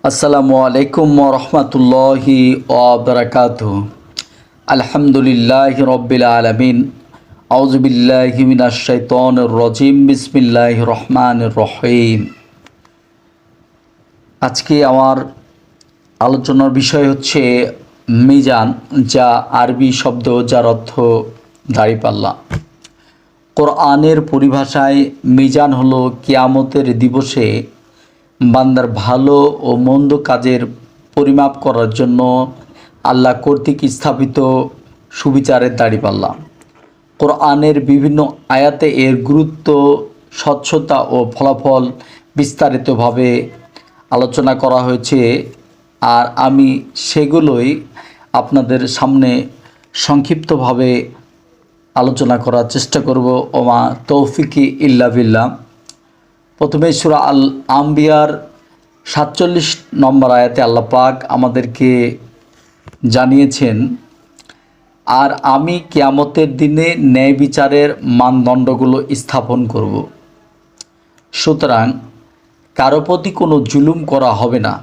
আসসালামু আলাইকুম ওয়া রাহমাতুল্লাহি ওয়া বারাকাতুহু। আলহামদুলিল্লাহি রাব্বিল আলামিন। আউযু বিল্লাহি মিনাশ শাইতানির রাজিম। বিসমিল্লাহির রহমানির রহিম। আজকে আমার আলোচনার বিষয় হচ্ছে মিজান, যা আরবি শব্দ যার অর্থ দাঁড়িপাল্লা। কোরআনের পরিভাষায় মিজান হলো কিয়ামতের দিবসে বান্দার ভালো ও মন্দ কাজের পরিমাপ করার জন্য আল্লাহ কর্তৃক স্থাপিত সুবিচারের দাঁড়িপাল্লা। কোরআনের বিভিন্ন আয়াতে এর গুরুত্ব, স্বচ্ছতা ও ফলাফল বিস্তারিতভাবে আলোচনা করা হয়েছে, আর আমি সেগুলোই আপনাদের সামনে সংক্ষিপ্তভাবে আলোচনা করার চেষ্টা করব। ওমা তৌফিকি ইল্লা বিল্লাহ। প্রথমে সূরা আল আম্বিয়ার 47 নম্বর আয়াতে আল্লাহ পাক আমাদেরকে জানিয়েছেন, আর আমি কিয়ামতের দিনে ন্যায় বিচারের মানদণ্ডগুলো স্থাপন করব। সুতরাং কারো প্রতি কোনো জুলুম করা হবে না।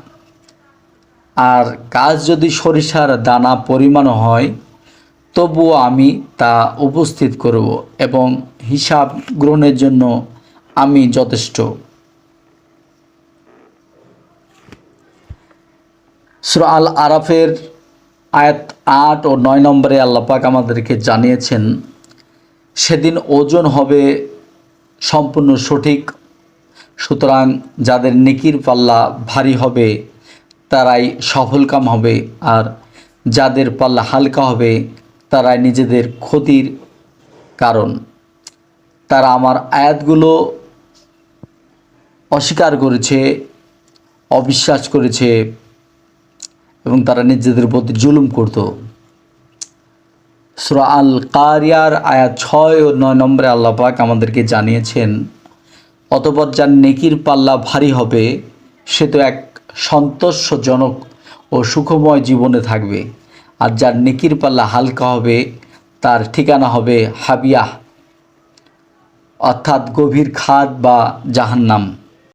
আর কাজ যদি সরিষার দানা পরিমাণ হয়, তবুও আমি তা উপস্থিত করব এবং হিসাব গ্রহণের জন্য আমি যথেষ্ট। সূরা আল আরাফের আয়াত 8 ও 9 নম্বরে আল্লাহ পাক আমাদেরকে জানিয়েছেন, সেদিন ওজন হবে সম্পূর্ণ সঠিক। সুতরাং যাদের নেকির পাল্লা ভারী হবে তারাই সফলকাম হবে, আর যাদের পাল্লা হালকা হবে তারাই নিজেদের ক্ষতির কারণ। তারা আমার আয়াতগুলো অস্বীকার করেছে, অবিশ্বাস করেছে এবং তারা নিজেদের প্রতি জুলুম করত। সূরা আল কারিয়ার আয়াত 6 ও 9 নম্বরে আল্লাহ পাক আমাদেরকে জানিয়েছেন, অতঃপর যার নেকির পাল্লা ভারী হবে সে তো এক সন্তোষজনক ও সুখময় জীবনে থাকবে, আর যার নেকির পাল্লা হালকা হবে তার ঠিকানা হবে হাবিয়াহ, অর্থাৎ গভীর খাদ বা জাহান্নাম।